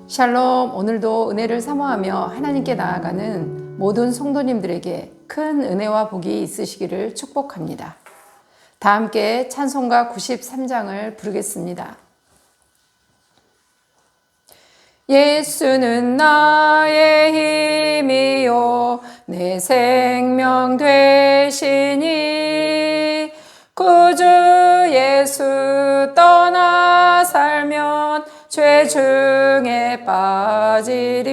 샬롬, 오늘도 은혜를 사모하며 하나님께 나아가는 모든 성도님들에게 큰 은혜와 복이 있으시기를 축복합니다. 다 함께 찬송가 93장을 부르겠습니다. 예수는 나의 힘이요 내 생명 되시니 구주 예수 떠나 살면 죄 중에 빠지리.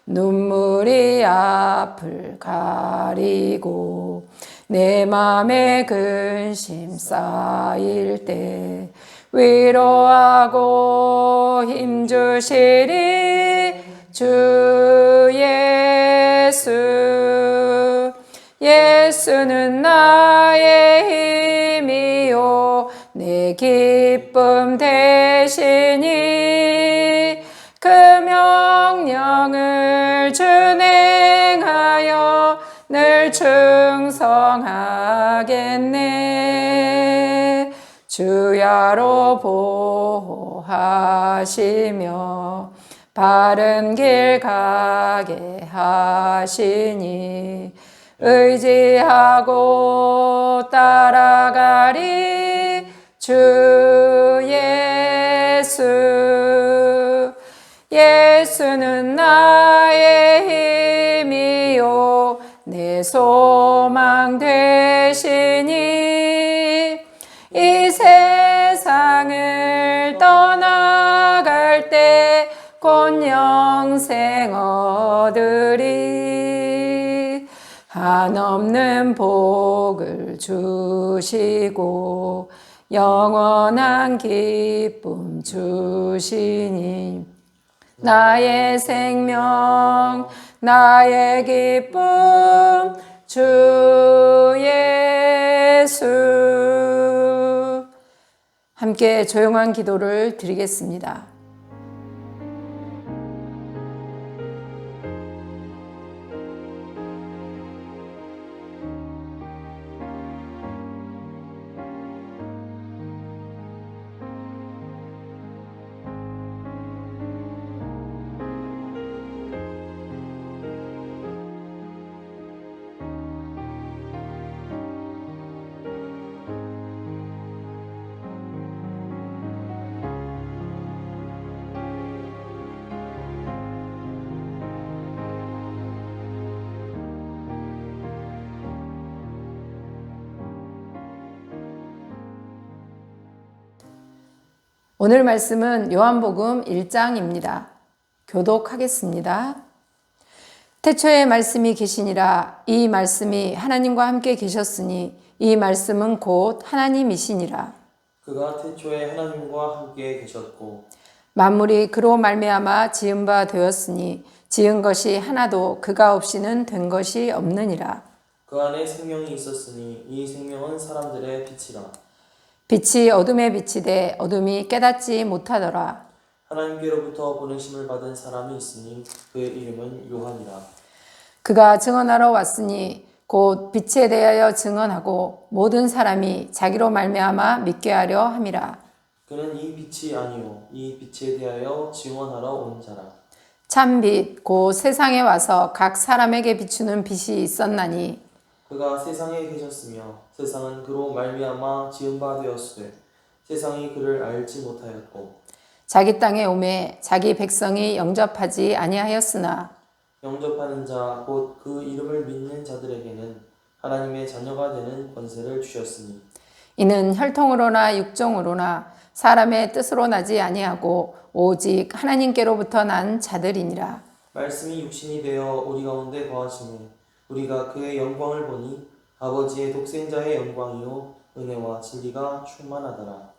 눈물이 앞을 가리고 내 맘에 근심 쌓일 때 위로하고 힘주시리 주 예수. 예수는 나의 힘이요 내 기쁨 되시니 그 명령을 준행하여 늘 충성하겠네. 주야로 보호하시며 바른 길 가게 하시니 의지하고 따라가리 주 예수. 예수는 나의 힘이요 내 소망 되시니 이 세상을 떠나갈 때 곧 영생 얻으리. 한없는 복을 주시고 영원한 기쁨 주시니 나의 생명 나의 기쁨 주 예수. 함께 조용한 기도를 드리겠습니다. 오늘 말씀은 요한복음 1장입니다. 교독하겠습니다. 태초에 말씀이 계시니라. 이 말씀이 하나님과 함께 계셨으니 이 말씀은 곧 하나님이시니라. 그가 태초에 하나님과 함께 계셨고 만물이 그로 말미암아 지은 바 되었으니 지은 것이 하나도 그가 없이는 된 것이 없느니라. 그 안에 생명이 있었으니 이 생명은 사람들의 빛이라. 빛이 어둠에 비치되 어둠이 깨닫지 못하더라. 하나님께로부터 보내심을 받은 사람이 있으니 그의 이름은 요한이라. 그가 증언하러 왔으니 곧 빛에 대하여 증언하고 모든 사람이 자기로 말미암아 믿게 하려 함이라. 그는 이 빛이 아니요 이 빛에 대하여 증언하러 온 자라. 참 빛 곧 세상에 와서 각 사람에게 비추는 빛이 있었나니 그가 세상에 계셨으며 세상은 그로 말미암아 지은 바 되었으되 세상이 그를 알지 못하였고 자기 땅에 오매 자기 백성이 영접하지 아니하였으나 영접하는 자 곧 그 이름을 믿는 자들에게는 하나님의 자녀가 되는 권세를 주셨으니 이는 혈통으로나 육정으로나 사람의 뜻으로 나지 아니하고 오직 하나님께로부터 난 자들이니라. 말씀이 육신이 되어 우리 가운데 거하시니 우리가 그의 영광을 보니 아버지의 독생자의 영광이요 은혜와 진리가 충만하더라.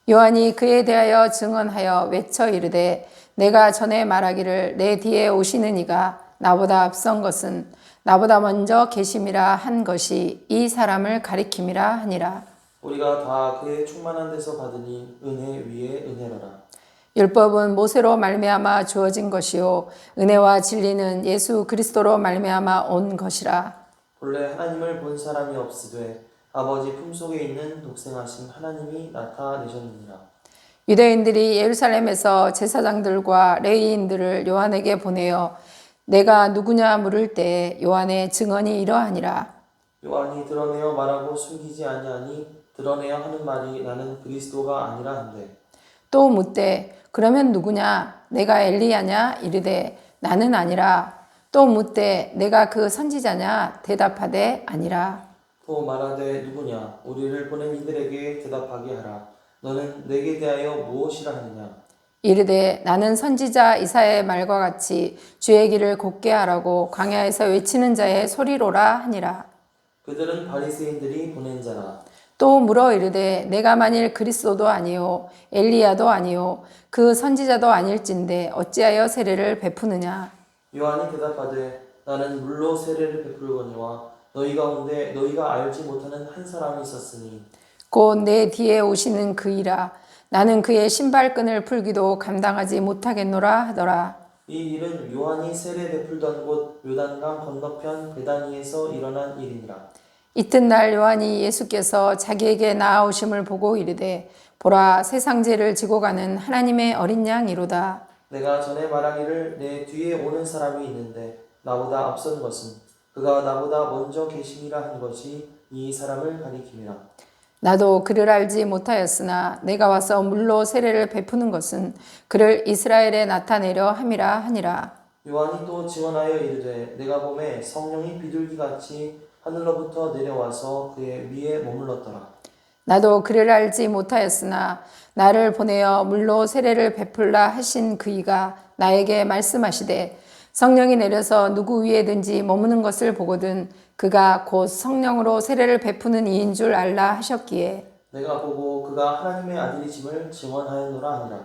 요한이 그에 대하여 증언하여 외쳐 이르되 내가 전에 말하기를 내 뒤에 오시는 이가 나보다 앞선 것은 나보다 먼저 계심이라 한 것이 이 사람을 가리킴이라 하니라. 우리가 다 그의 충만한 데서 받으니 은혜 위에 은혜라라. 율법은 모세로 말미암아 주어진 것이요 은혜와 진리는 예수 그리스도로 말미암아 온 것이라. 본래 하나님을 본 사람이 없으되 아버지 품속에 있는 독생하신 하나님이 나타내셨느니라. 유대인들이 예루살렘에서 제사장들과 레위인들을 요한에게 보내어 내가 누구냐 물을 때 요한의 증언이 이러하니라. 요한이 드러내어 말하고 숨기지 아니하니 드러내야 하는 말이 나는 그리스도가 아니라 한데 또 묻되 그러면 누구냐? 내가 엘리야냐? 이르되 나는 아니라. 또 묻되 내가 그 선지자냐? 대답하되 아니라. 또 말하되 누구냐 우리를 보낸 이들에게 대답하게 하라. 너는 내게 대하여 무엇이라 하느냐. 이르되 나는 선지자 이사야의 말과 같이 주의 길을 곧게 하라고 광야에서 외치는 자의 소리로라 하니라. 그들은 바리새인들이 보낸 자라. 또 물어 이르되 내가 만일 그리스도도 아니요 엘리야도 아니요 그 선지자도 아닐진데 어찌하여 세례를 베푸느냐. 요한이 대답하되 나는 물로 세례를 베풀거니와 너희 가운데 너희가 알지 못하는 한 사람이 있었으니 곧 내 뒤에 오시는 그이라. 나는 그의 신발끈을 풀기도 감당하지 못하겠노라 하더라. 이 일은 요한이 세례 베풀던 곳 요단강 건너편 베다니에서 일어난 일이니라. 이튿날 요한이 예수께서 자기에게 나아오심을 보고 이르되 보라 세상 죄를 지고 가는 하나님의 어린 양이로다. 내가 전에 말하기를 내 뒤에 오는 사람이 있는데 나보다 앞선 것은 그가 나보다 먼저 계심이라 한 것이 이 사람을 가리킴이라. 나도 그를 알지 못하였으나 내가 와서 물로 세례를 베푸는 것은 그를 이스라엘에 나타내려 함이라 하니라. 요한이 또 증언하여 이르되 내가 보매 성령이 비둘기같이 하늘로부터 내려와서 그의 위에 머물렀더라. 나도 그를 알지 못하였으나 나를 보내어 물로 세례를 베풀라 하신 그이가 나에게 말씀하시되 성령이 내려서 누구 위에든지 머무는 것을 보거든 그가 곧 성령으로 세례를 베푸는 이인 줄 알라 하셨기에 내가 보고 그가 하나님의 아들이심을 증언하였노라 하니라.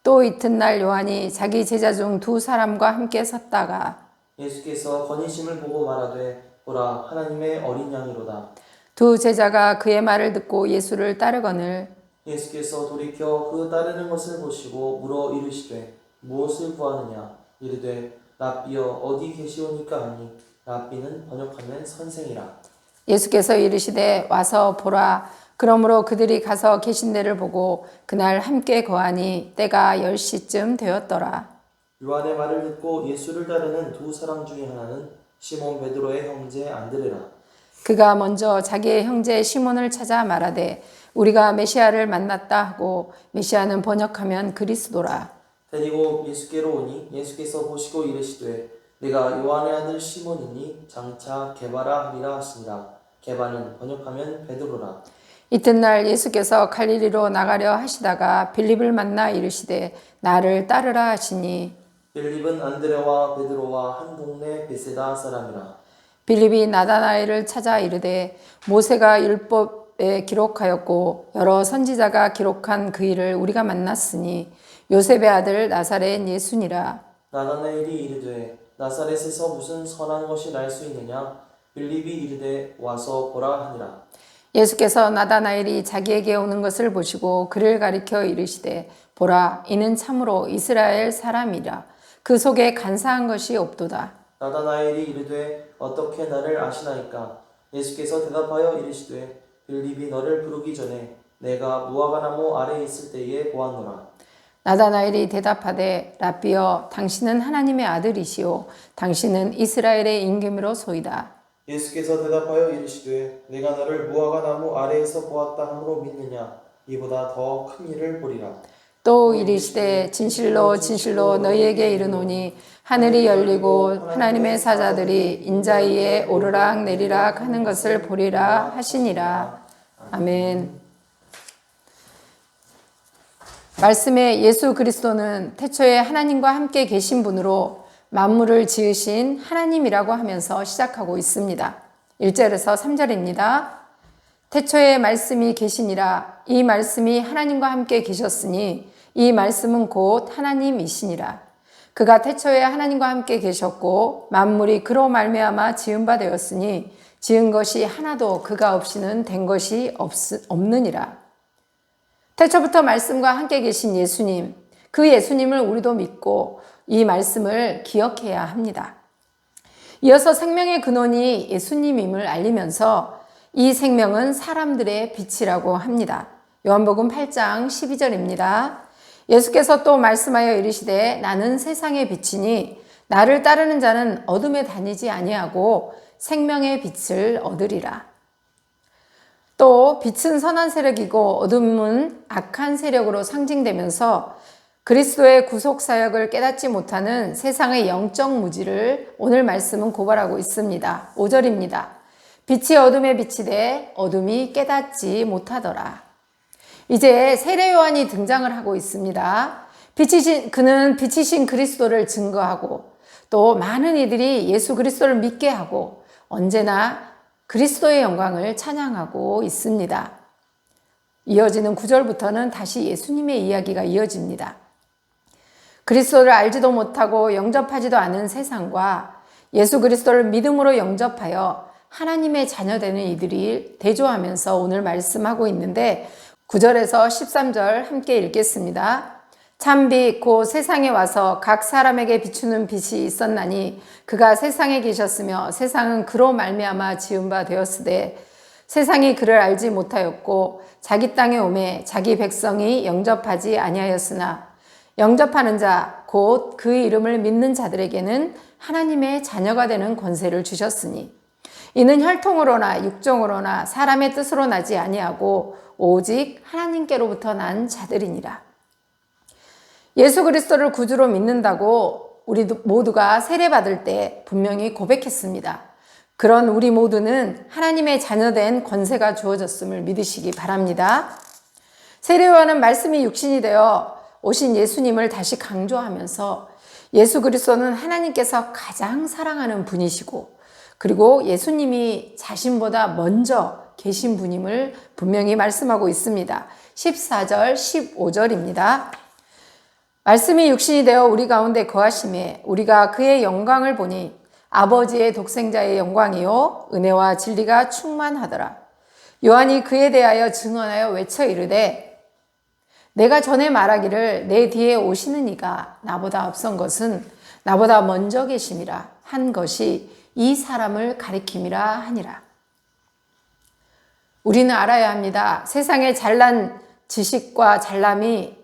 또 이튿날 요한이 자기 제자 중 두 사람과 함께 섰다가 예수께서 건의심을 보고 말하되 보라 하나님의 어린 양이로다. 두 제자가 그의 말을 듣고 예수를 따르거늘 예수께서 돌이켜 그 따르는 것을 보시고 물어 이르시되 무엇을 구하느냐. 이르되 랍비여 어디 계시오니까 하니 랍비는 번역하면 선생이라. 예수께서 이르시되 와서 보라. 그러므로 그들이 가서 계신 데를 보고 그날 함께 거하니 때가 10시쯤 되었더라. 요한의 말을 듣고 예수를 따르는 두 사람 중에 하나는 시몬 베드로의 형제 안드레라. 그가 먼저 자기의 형제 시몬을 찾아 말하되 우리가 메시아를 만났다 하고 메시아는 번역하면 그리스도라. 데리고 예수께로 오니 예수께서 보시고 이르시되 내가 요한의 아들 시몬이니 장차 게바라 하리라 하시니라. 게바는 번역하면 베드로라. 이튿날 예수께서 갈릴리로 나가려 하시다가 빌립을 만나 이르시되 나를 따르라 하시니 빌립은 안드레와 베드로와 한 동네 베세다 사람이라. 빌립이 나다나엘을 찾아 이르되 모세가 율법에 기록하였고 여러 선지자가 기록한 그 일을 우리가 만났으니 요셉의 아들 나사렛 예수니라. 나다나엘이 이르되 나사렛에서 무슨 선한 것이 날 수 있느냐. 빌립이 이르되 와서 보라 하니라. 예수께서 나다나엘이 자기에게 오는 것을 보시고 그를 가리켜 이르시되 보라 이는 참으로 이스라엘 사람이라. 그 속에 간사한 것이 없도다. 나다나엘이 이르되 어떻게 나를 아시나이까. 예수께서 대답하여 이르시되 빌립이 너를 부르기 전에 내가 무화과나무 아래에 있을 때에 보았노라. 나다나엘이 대답하되 랍비여 당신은 하나님의 아들이시오 당신은 이스라엘의 임금으로소이다. 예수께서 대답하여 이르시되 내가 너를 무화과나무 아래에서 보았다 함으로 믿느냐. 이보다 더 큰 일을 보리라. 또 이르시되 진실로 진실로 너희에게 이르노니 하늘이 열리고 하나님의 사자들이 인자위에 오르락 내리락 하는 것을 보리라 하시니라. 아멘. 말씀에 예수 그리스도는 태초에 하나님과 함께 계신 분으로 만물을 지으신 하나님이라고 하면서 시작하고 있습니다. 1절에서 3절입니다. 태초에 말씀이 계시니라. 이 말씀이 하나님과 함께 계셨으니 이 말씀은 곧 하나님이시니라. 그가 태초에 하나님과 함께 계셨고 만물이 그로 말미암아 지은 바 되었으니 지은 것이 하나도 그가 없이는 된 것이 없느니라. 태초부터 말씀과 함께 계신 예수님, 그 예수님을 우리도 믿고 이 말씀을 기억해야 합니다. 이어서 생명의 근원이 예수님임을 알리면서 이 생명은 사람들의 빛이라고 합니다. 요한복음 8장 12절입니다. 예수께서 또 말씀하여 이르시되 나는 세상의 빛이니 나를 따르는 자는 어둠에 다니지 아니하고 생명의 빛을 얻으리라. 또 빛은 선한 세력이고 어둠은 악한 세력으로 상징되면서 그리스도의 구속 사역을 깨닫지 못하는 세상의 영적 무지를 오늘 말씀은 고발하고 있습니다. 5절입니다. 빛이 어둠에 비치되 어둠이 깨닫지 못하더라. 이제 세례 요한이 등장을 하고 있습니다. 그는 빛이신 그리스도를 증거하고 또 많은 이들이 예수 그리스도를 믿게 하고 언제나 그리스도의 영광을 찬양하고 있습니다. 이어지는 9절부터는 다시 예수님의 이야기가 이어집니다. 그리스도를 알지도 못하고 영접하지도 않은 세상과 예수 그리스도를 믿음으로 영접하여 하나님의 자녀되는 이들이 대조하면서 오늘 말씀하고 있는데 9절에서 13절 함께 읽겠습니다. 참빛 곧 세상에 와서 각 사람에게 비추는 빛이 있었나니 그가 세상에 계셨으며 세상은 그로 말미암아 지은 바 되었으되 세상이 그를 알지 못하였고 자기 땅에 오매 자기 백성이 영접하지 아니하였으나 영접하는 자 곧 그 이름을 믿는 자들에게는 하나님의 자녀가 되는 권세를 주셨으니 이는 혈통으로나 육정으로나 사람의 뜻으로 나지 아니하고 오직 하나님께로부터 난 자들이니라. 예수 그리스도를 구주로 믿는다고 우리 모두가 세례받을 때 분명히 고백했습니다. 그런 우리 모두는 하나님의 자녀된 권세가 주어졌음을 믿으시기 바랍니다. 세례 요한은 말씀이 육신이 되어 오신 예수님을 다시 강조하면서 예수 그리스도는 하나님께서 가장 사랑하는 분이시고 그리고 예수님이 자신보다 먼저 계신 분임을 분명히 말씀하고 있습니다. 14절, 15절입니다. 말씀이 육신이 되어 우리 가운데 거하심에 우리가 그의 영광을 보니 아버지의 독생자의 영광이요 은혜와 진리가 충만하더라. 요한이 그에 대하여 증언하여 외쳐 이르되 내가 전에 말하기를 내 뒤에 오시는 이가 나보다 앞선 것은 나보다 먼저 계심이라 한 것이 이 사람을 가리킴이라 하니라. 우리는 알아야 합니다. 세상의 잘난 지식과 잘남이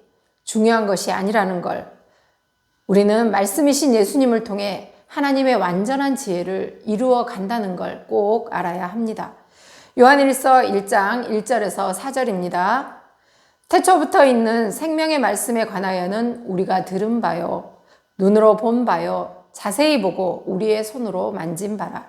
중요한 것이 아니라는 걸. 우리는 말씀이신 예수님을 통해 하나님의 완전한 지혜를 이루어 간다는 걸 꼭 알아야 합니다. 요한일서 1장 1절에서 4절입니다. 태초부터 있는 생명의 말씀에 관하여는 우리가 들은 바요, 눈으로 본 바요, 자세히 보고 우리의 손으로 만진 바라.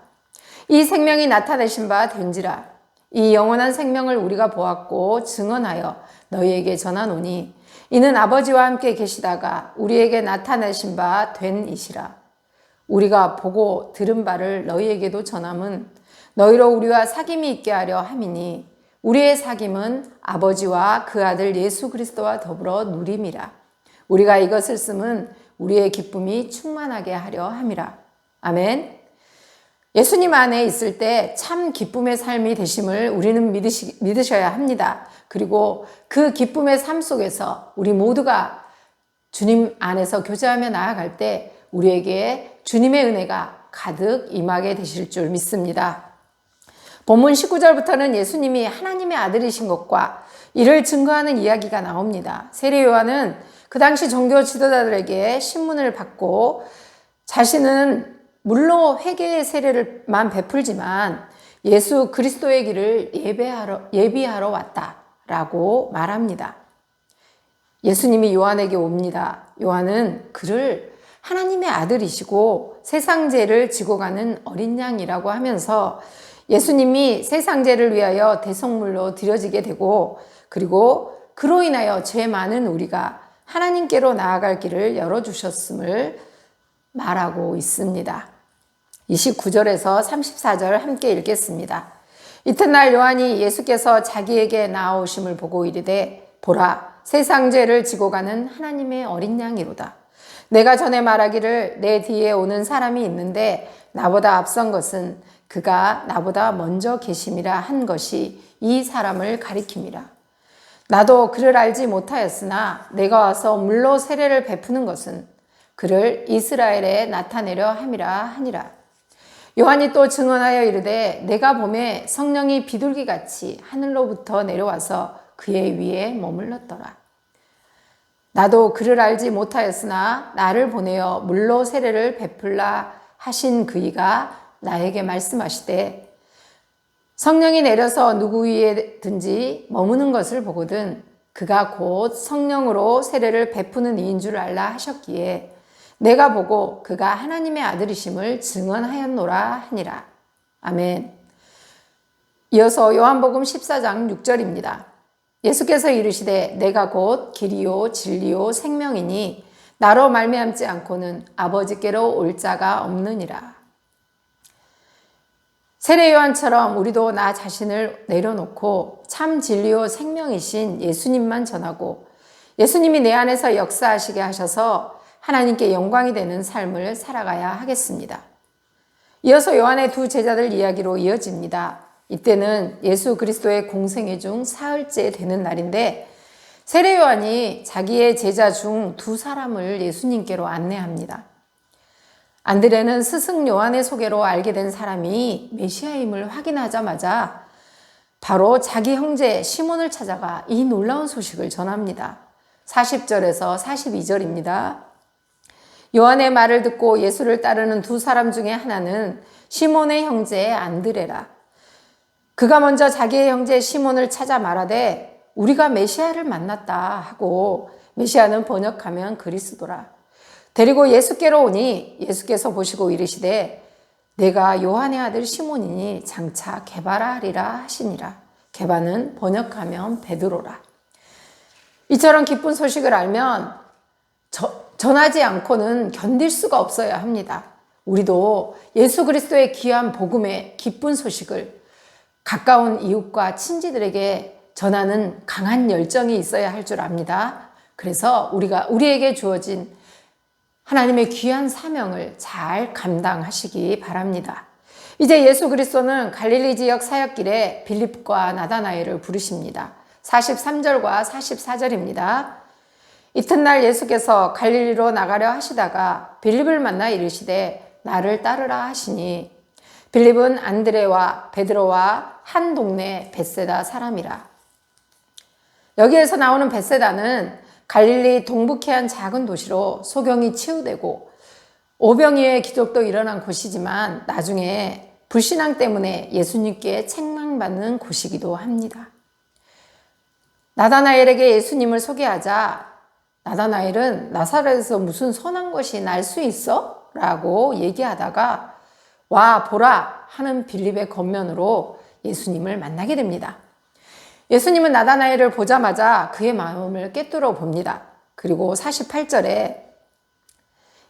이 생명이 나타내신 바 된지라. 이 영원한 생명을 우리가 보았고 증언하여 너희에게 전하노니 이는 아버지와 함께 계시다가 우리에게 나타내신 바 된 이시라. 우리가 보고 들은 바를 너희에게도 전함은 너희로 우리와 사귐이 있게 하려 함이니 우리의 사귐은 아버지와 그 아들 예수 그리스도와 더불어 누림이라. 우리가 이것을 쓰면 우리의 기쁨이 충만하게 하려 함이라. 아멘. 예수님 안에 있을 때 참 기쁨의 삶이 되심을 우리는 믿으셔야 합니다. 그리고 그 기쁨의 삶 속에서 우리 모두가 주님 안에서 교제하며 나아갈 때 우리에게 주님의 은혜가 가득 임하게 되실 줄 믿습니다. 본문 19절부터는 예수님이 하나님의 아들이신 것과 이를 증거하는 이야기가 나옵니다. 세례 요한은 그 당시 종교 지도자들에게 신문을 받고 자신은 물론 회개의 세례를만 베풀지만 예수 그리스도의 길을 예비하러 왔다라고 말합니다. 예수님이 요한에게 옵니다. 요한은 그를 하나님의 아들이시고 세상 죄를 지고 가는 어린 양이라고 하면서 예수님이 세상 죄를 위하여 대속물로 드려지게 되고 그리고 그로 인하여 죄 많은 우리가 하나님께로 나아갈 길을 열어주셨음을 말하고 있습니다. 29절에서 34절 함께 읽겠습니다. 이튿날 요한이 예수께서 자기에게 나아오심을 보고 이르되 보라 세상 죄를 지고 가는 하나님의 어린 양이로다. 내가 전에 말하기를 내 뒤에 오는 사람이 있는데 나보다 앞선 것은 그가 나보다 먼저 계심이라 한 것이 이 사람을 가리킴이라. 나도 그를 알지 못하였으나 내가 와서 물로 세례를 베푸는 것은 그를 이스라엘에 나타내려 함이라 하니라. 요한이 또 증언하여 이르되 내가 보매 성령이 비둘기같이 하늘로부터 내려와서 그의 위에 머물렀더라. 나도 그를 알지 못하였으나 나를 보내어 물로 세례를 베풀라 하신 그이가 나에게 말씀하시되 성령이 내려서 누구 위에든지 머무는 것을 보거든 그가 곧 성령으로 세례를 베푸는 이인 줄 알라 하셨기에 내가 보고 그가 하나님의 아들이심을 증언하였노라 하니라. 아멘. 이어서 요한복음 14장 6절입니다. 예수께서 이르시되 내가 곧 길이요 진리요 생명이니 나로 말미암지 않고는 아버지께로 올 자가 없느니라. 세례 요한처럼 우리도 나 자신을 내려놓고 참 진리요 생명이신 예수님만 전하고 예수님이 내 안에서 역사하시게 하셔서 하나님께 영광이 되는 삶을 살아가야 하겠습니다. 이어서 요한의 두 제자들 이야기로 이어집니다. 이때는 예수 그리스도의 공생애 중 사흘째 되는 날인데 세례 요한이 자기의 제자 중 두 사람을 예수님께로 안내합니다. 안드레는 스승 요한의 소개로 알게 된 사람이 메시아임을 확인하자마자 바로 자기 형제 시몬을 찾아가 이 놀라운 소식을 전합니다. 40절에서 42절입니다. 요한의 말을 듣고 예수를 따르는 두 사람 중에 하나는 시몬의 형제 안드레라. 그가 먼저 자기의 형제 시몬을 찾아 말하되 우리가 메시아를 만났다 하고 메시아는 번역하면 그리스도라. 데리고 예수께로 오니 예수께서 보시고 이르시되 내가 요한의 아들 시몬이니 장차 게바라 하리라 하시니라. 게바는 번역하면 베드로라. 이처럼 기쁜 소식을 알면 전하지 않고는 견딜 수가 없어야 합니다. 우리도 예수 그리스도의 귀한 복음의 기쁜 소식을 가까운 이웃과 친지들에게 전하는 강한 열정이 있어야 할 줄 압니다. 그래서 우리에게 주어진 하나님의 귀한 사명을 잘 감당하시기 바랍니다. 이제 예수 그리스도는 갈릴리 지역 사역길에 빌립과 나다나엘을 부르십니다. 43절과 44절입니다. 이튿날 예수께서 갈릴리로 나가려 하시다가 빌립을 만나 이르시되 나를 따르라 하시니 빌립은 안드레와 베드로와 한 동네 벳세다 사람이라. 여기에서 나오는 벳세다는 갈릴리 동북해 한 작은 도시로 소경이 치유되고 오병이어의 기적도 일어난 곳이지만 나중에 불신앙 때문에 예수님께 책망받는 곳이기도 합니다. 나다나엘에게 예수님을 소개하자 나다나엘은 나사렛에서 무슨 선한 것이 날 수 있어? 라고 얘기하다가 와 보라 하는 빌립의 겉면으로 예수님을 만나게 됩니다. 예수님은 나다나엘을 보자마자 그의 마음을 꿰뚫어 봅니다. 그리고 48절에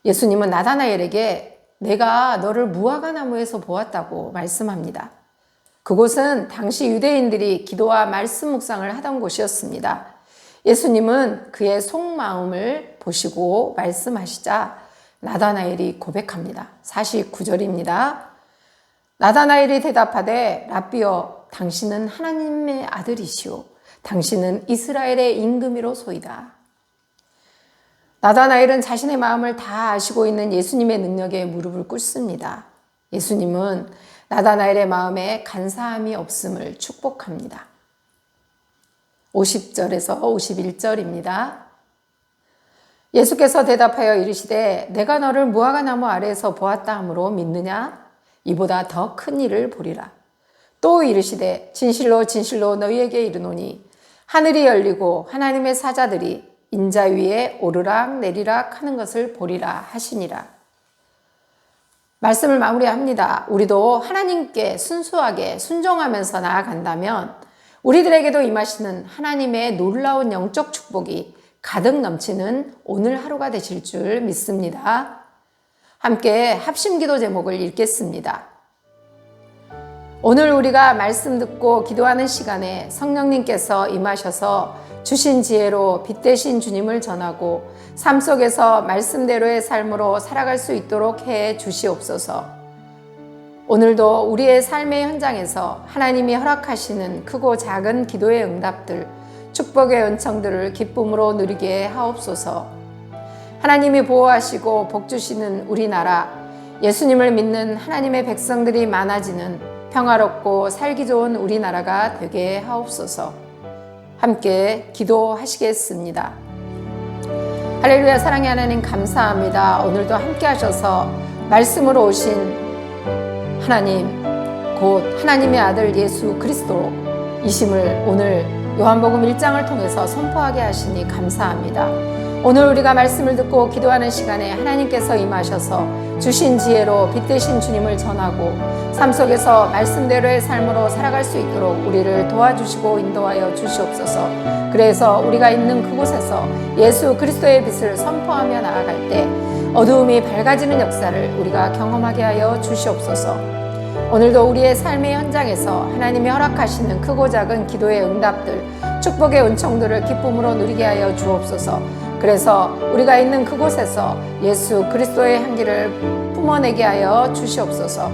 예수님은 나다나엘에게 내가 너를 무화과 나무에서 보았다고 말씀합니다. 그곳은 당시 유대인들이 기도와 말씀 묵상을 하던 곳이었습니다. 예수님은 그의 속마음을 보시고 말씀하시자 나다나엘이 고백합니다. 49절입니다. 나다나엘이 대답하되 라삐여 당신은 하나님의 아들이시오. 당신은 이스라엘의 임금이로소이다. 나다나엘은 자신의 마음을 다 아시고 있는 예수님의 능력에 무릎을 꿇습니다. 예수님은 나다나엘의 마음에 간사함이 없음을 축복합니다. 50절에서 51절입니다. 예수께서 대답하여 이르시되 내가 너를 무화과 나무 아래에서 보았다 하므로 믿느냐? 이보다 더 큰 일을 보리라. 또 이르시되 진실로 진실로 너희에게 이르노니 하늘이 열리고 하나님의 사자들이 인자 위에 오르락 내리락 하는 것을 보리라 하시니라. 말씀을 마무리합니다. 우리도 하나님께 순수하게 순종하면서 나아간다면 우리들에게도 임하시는 하나님의 놀라운 영적 축복이 가득 넘치는 오늘 하루가 되실 줄 믿습니다. 함께 합심기도 제목을 읽겠습니다. 오늘 우리가 말씀 듣고 기도하는 시간에 성령님께서 임하셔서 주신 지혜로 빛되신 주님을 전하고 삶 속에서 말씀대로의 삶으로 살아갈 수 있도록 해 주시옵소서. 오늘도 우리의 삶의 현장에서 하나님이 허락하시는 크고 작은 기도의 응답들, 축복의 은총들을 기쁨으로 누리게 하옵소서. 하나님이 보호하시고 복주시는 우리나라, 예수님을 믿는 하나님의 백성들이 많아지는 평화롭고 살기 좋은 우리나라가 되게 하옵소서. 함께 기도하시겠습니다. 할렐루야. 사랑의 하나님 감사합니다. 오늘도 함께 하셔서 말씀으로 오신 하나님, 곧 하나님의 아들 예수 그리스도 이심을 오늘 요한복음 1장을 통해서 선포하게 하시니 감사합니다. 오늘 우리가 말씀을 듣고 기도하는 시간에 하나님께서 임하셔서 주신 지혜로 빛되신 주님을 전하고 삶 속에서 말씀대로의 삶으로 살아갈 수 있도록 우리를 도와주시고 인도하여 주시옵소서. 그래서 우리가 있는 그곳에서 예수 그리스도의 빛을 선포하며 나아갈 때 어두움이 밝아지는 역사를 우리가 경험하게 하여 주시옵소서. 오늘도 우리의 삶의 현장에서 하나님이 허락하시는 크고 작은 기도의 응답들, 축복의 은총들을 기쁨으로 누리게 하여 주옵소서. 그래서 우리가 있는 그곳에서 예수 그리스도의 향기를 뿜어내게 하여 주시옵소서.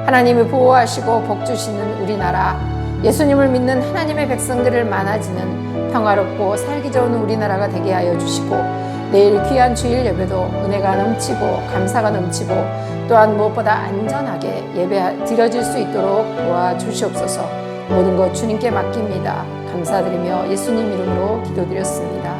하나님이 보호하시고 복주시는 우리나라, 예수님을 믿는 하나님의 백성들을 많아지는 평화롭고 살기 좋은 우리나라가 되게 하여 주시고, 내일 귀한 주일 예배도 은혜가 넘치고 감사가 넘치고 또한 무엇보다 안전하게 예배 드려질 수 있도록 도와주시옵소서. 모든 것 주님께 맡깁니다. 감사드리며 예수님 이름으로 기도드렸습니다.